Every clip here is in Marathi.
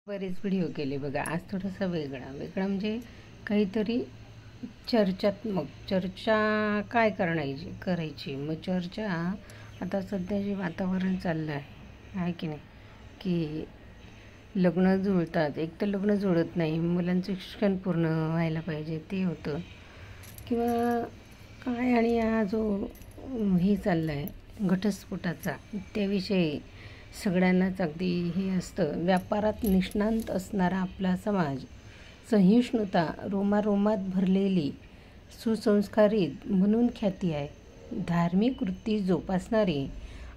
बरेच व्हिडिओ केले बघा. आज थोडासा वेगळा म्हणजे काहीतरी चर्चात्मक चर्चा काय करायची. मग चर्चा आता सध्या जे वातावरण चाललं आहे की नाही, की लग्न जुळतात, एक तर लग्न जुळत नाही, मुलांचं शिक्षण पूर्ण व्हायला पाहिजे ते होतं किंवा काय, आणि हा जो हे चालला आहे घटस्फोटाचा, त्याविषयी सगळ्यांनाच अगदी हे असतं. व्यापारात निष्णात असणारा आपला समाज, सहिष्णुता रोमारोमात भरलेली, सुसंस्कारित म्हणून ख्याती आहे. धार्मिक वृत्ती जोपासणारी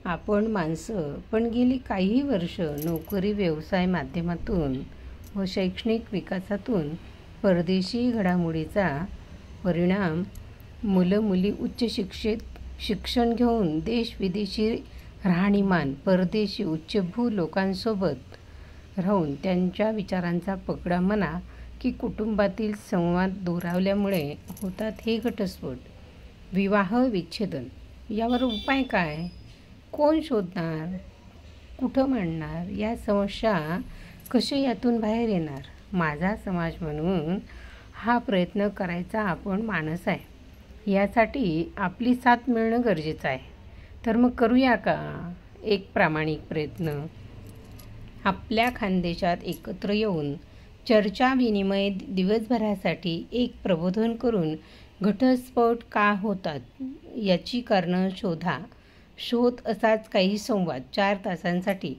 आपण माणसं पण गेली काही वर्ष नोकरी, व्यवसाय माध्यमातून व शैक्षणिक विकासातून परदेशी घडामोडीचा परिणाम, मुलं मुली उच्च शिक्षण घेऊन देश विदेशी राहणीमान, परदेशी उच्चभू लोकांसोबत राहून त्यांच्या विचारांचा पगडा म्हणा की कुटुंबातील संवाद दुरावल्यामुळे होतात हे घटस्फोट. विवाह विच्छेदन यावर उपाय काय? कोण शोधणार? कुठं मांडणार? या समस्या कसे यातून बाहेर येणार? माझा समाज म्हणून हा प्रयत्न करायचा आपण माणस आहे. यासाठी आपली साथ मिळणं गरजेचं आहे. तर मग करूया का एक प्रामाणिक प्रयत्न? आपल्या खानदेशात एकत्र येऊन चर्चा विनिमय दिवसभरासाठी एक प्रबोधन करून घटस्फोट का होतात याची कारणं शोध असाच काही संवाद 4 तासांसाठी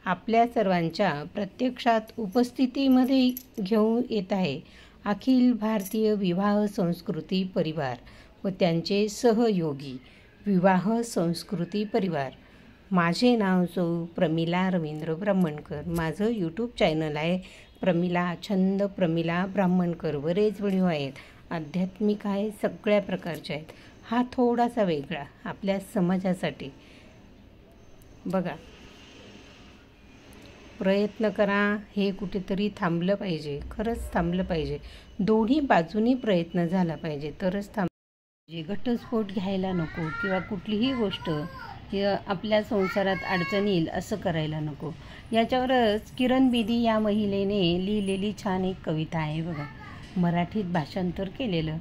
आपल्या सर्वांच्या प्रत्यक्षात उपस्थितीमध्ये घेऊन येत आहे अखिल भारतीय विवाह संस्कृती परिवार व त्यांचे सहयोगी विवाह संस्कृती परिवार. माझे नाव सौ प्रमिला रवींद्र ब्राह्मणकर. माझं यूट्यूब चॅनल आहे प्रमिला ब्राह्मणकर. बरेच व्हिडिओ आहेत, आध्यात्मिक आहे, सगळ्या प्रकारचे आहेत. हा थोडासा वेगळा आपल्या समाजासाठी. बघा, प्रयत्न करा. हे कुठेतरी थांबलं पाहिजे, खरंच थांबलं पाहिजे. दोन्ही बाजूनी प्रयत्न झाला पाहिजे तरच घटस्फोट घ्यायला नको किंवा कुठलीही गोष्ट आपल्या संसारात अडचण येईल असं करायला नको. याच्यावरच किरण बेदी या महिलेने लिहिलेली छान एक कविता आहे बघा, मराठीत भाषांतर केलेलं.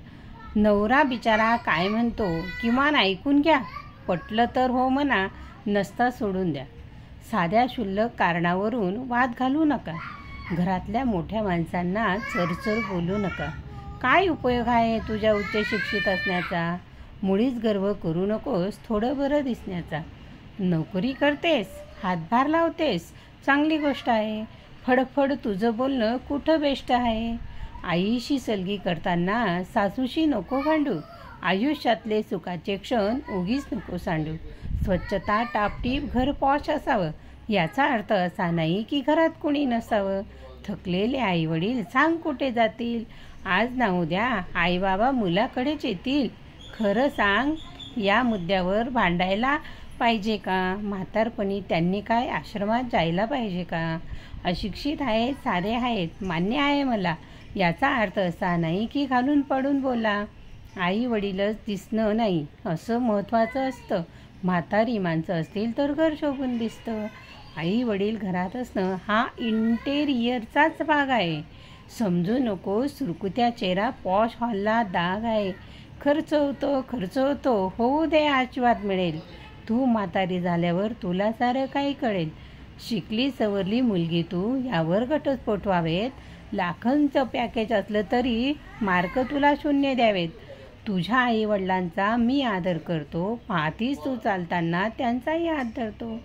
नवरा बिचारा काय म्हणतो किमान ऐकून घ्या, पटलं तर हो म्हणा, नसता सोडून द्या. साध्या क्षुल्लक कारणावरून वाद घालू नका. घरातल्या मोठ्या माणसांना चरचर बोलू नका. काय उपयोग आहे तुझ्या उच्च शिक्षित असण्याचा? मुळीच गर्व करू नकोस थोडं बरं दिसण्याचा. नोकरी करतेस, हातभार लावतेस, चांगली गोष्ट आहे. फडफड तुझं बोलणं कुठं बेस्ट आहे. आईशी सलगी करताना सासूशी नको भांडू. आयुष्यातले सुखाचे क्षण उगीच नको सांडू. स्वच्छता टापटीप, घर पॉश असावं. याचा अर्थ असा नाही की घरात कोणी नसावं. थकलेले आई वडील सांग कुठे जातील. आज ना उद्या आई बाबा मुलाकडेच येतील. खरं सांग, या मुद्द्यावर भांडायला पाहिजे का? म्हातारपणी त्यांनी काय आश्रमात जायला पाहिजे का? अशिक्षित आहेत, सारे आहेत, मान्य आहे मला. याचा अर्थ असा नाही की घालून पडून बोला. आई वडीलच दिसणं नाही असं महत्त्वाचं असतं. म्हातारी माणसं असतील तर घर शोभून दिसतं. आई वडील घरात असणं हा इंटेरियरचाच भाग आहे. समजू नको सुरकुत्या चेहरा पॉश हॉलला डाग आहे. खर्च होतो, होऊ दे, आशीर्वाद मिळेल. तू म्हातारी झाल्यावर तुला सारं काही कळेल. शिकली सवरली मुलगी तू, यावर घटस्फोट व्हावेत. लाखांचं पॅकेज असलं तरी मार्क तुला 0 द्यावेत. तुझ्या आई वडिलांचा मी आदर करतो. पाहतीस तू चालताना त्यांचाही हात धरतो.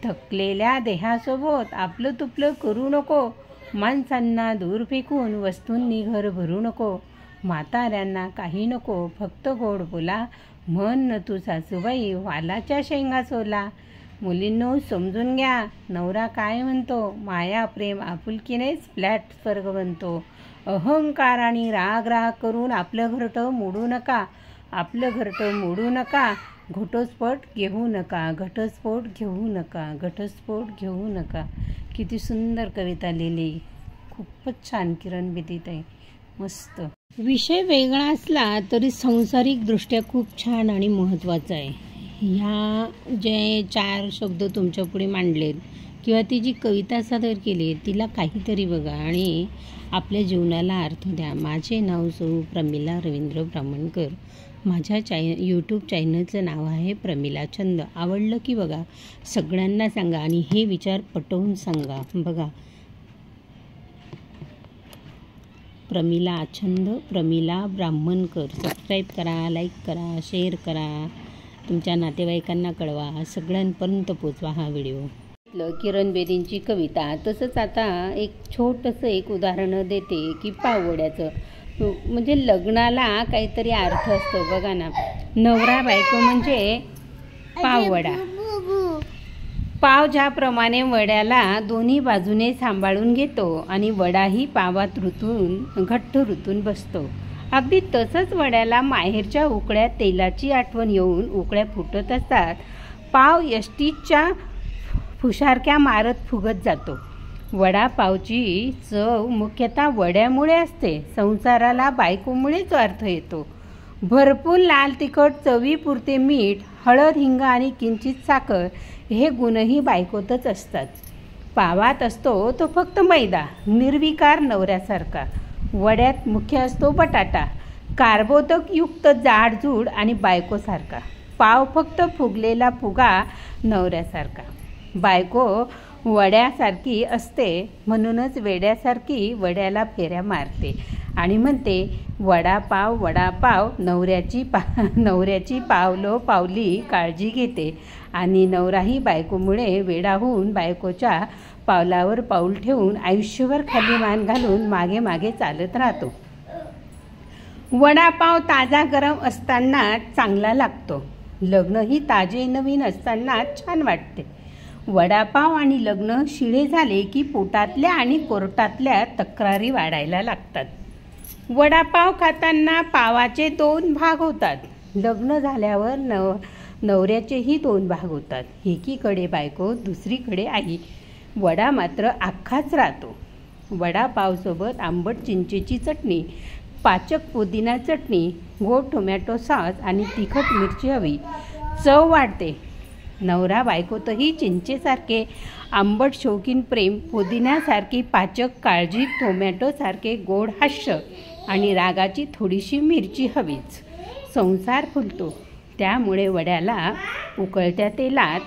थकलेल्या देहासोबत आपलं तुपलं करू नको. माणसांना दूर फेकून वस्तूंनी घर भरू नको. म्हाताऱ्यांना काही नको, फक्त गोड बोला. म्हण न तू सासूबाई वालाच्या शेंगा सोला. मुलींनो समजून घ्या, नवरा काय म्हणतो. माया प्रेम आपुलकीनेच फ्लॅट स्वर्ग बनतो. अहंकार आणि राग करून आपलं घरटं मोडू नका. घटस्फोट घेऊ नका. किती सुंदर कविता लिहिली, खूपच छान किरण बेदी ताई, मस्त. विषय वेगळा असला तरी सांसारिक दृष्ट्या खूप छान आणि महत्त्वाचा आहे. ह्या जे 4 शब्द तुमच्या पुढे मांडलेत किंवा ती जी कविता सादर केली तिला काहीतरी बघा आणि आपल्या जीवनाला अर्थ द्या. माझे नाव सौ प्रमिला रवींद्र ब्राह्मणकर. माझ्या यूट्यूब चॅनलचं नाव आहे प्रमिला छंद. आवडलं की बघा, सगळ्यांना सांगा आणि हे विचार पटवून सांगा. बघा, प्रमिला छंद, प्रमिला ब्राह्मणकर. सबस्क्राईब करा, लाईक करा, शेअर करा, तुमच्या नातेवाईकांना कळवा, सगळ्यांपर्यंत पोचवा हा व्हिडिओ. किरण बेदींची कविता. तसंच आता एक छोटंसं एक उदाहरण देते की पाववड्याचं. म्हणजे लग्नाला काहीतरी अर्थ असतो बघा ना. नवरा बायको म्हणजे पाववडा. पाव ज्याप्रमाणे वड्याला दोन्ही बाजूने सांभाळून घेतो आणि वडाही पावात घट्ट रुतून बसतो, अगदी तसंच वड्याला माहेरच्या उकळ्या तेलाची आठवण येऊन उकळ्या फुटत असतात. पाव यष्टीच्या फुशारक्या मारत फुगत जातो. वडापावची चव मुख्यतः वड्यामुळे असते. संसाराला बायकोमुळेच अर्थ येतो. भरपूर लाल तिखट, चवीपुरते मीठ, हळद, हिंग आणि किंचित साखर हे गुणही बायकोतच असतात. पावात असतो तो फक्त मैदा, निर्विकार नवऱ्यासारखा. वड्यात मुख्य असतो बटाटा, कार्बोदकयुक्त जाडजूड आणि बायकोसारखा. पाव फक्त फुगलेला फुगा नवऱ्यासारखा. बायको वड्यासारखी असते, म्हणूनच वेड्यासारखी वड्याला फेऱ्या मारते आणि म्हणते, वडापाव वडापाव. नवऱ्याची पावलो पावली काळजी घेते आणि नवराही बायकोमुळे वेडा होऊन बायकोच्या पावलावर पाऊल ठेवून आयुष्यभर खाली मान घालून मागे मागे चालत राहतो. वडापाव ताजा गरम असताना चांगला लागतो. लग्नही ताजे नवीन असताना छान वाटते. वडापाव आणि लग्न शिळे झाले की पोटातल्या आणि कोर्टातल्या तक्रारी वाढायला लागतात. वडापाव खाताना पावाचे 2 भाग होतात. लग्न झाल्यावर नवऱ्याचेही 2 भाग होतात. एकीकडे बायको, दुसरीकडे आई. वडा मात्र अख्खाच राहतो. वडापावसोबत आंबट चिंचेची चटणी, पाचक पुदिना चटणी, गोड टोमॅटो सॉस आणि तिखट मिरची हवी. चव वाढते. नवरा बायकोतही चिंचेसारखे आंबट शौकीन प्रेम, पुदिन्यासारखी पाचक काळजी, टोमॅटोसारखे गोड हास्य आणि रागाची थोडीशी मिरची हवीच. संसार फुलतो. त्यामुळे वड्याला उकळत्या तेलात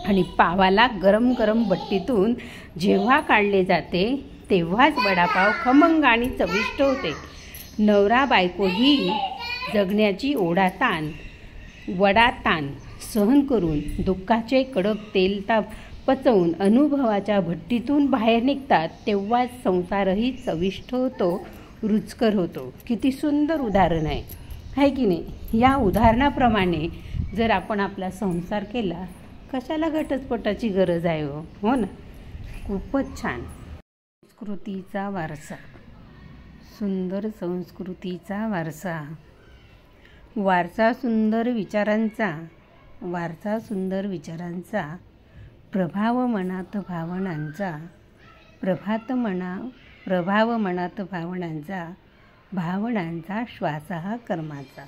आणि पावाला गरम गरम बट्टीतून जेव्हा काढले जाते तेव्हाच वडापाव खमंग आणि चविष्ट होते. नवरा बायको ही जगण्याची ओढाताण, वडाताण सहन करून दुःखाचे कडक तेल ताप पचवून अनुभवाच्या भट्टीतून बाहेर निघतात. तेव्हाच संसारही चविष्ट होतो, रुचकर होतो. किती सुंदर उदाहरण आहे की नाही? या उदाहरणाप्रमाणे जर आपण आपला संसार केला, कशाला घटस्फोटाची गरज आहे हो ना? खूपच छान. संस्कृतीचा वारसा, सुंदर संस्कृतीचा वारसा, वारसा सुंदर विचारांचा, प्रभाव मनात भावनांचा, भावनांचा श्वास हा कर्माचा,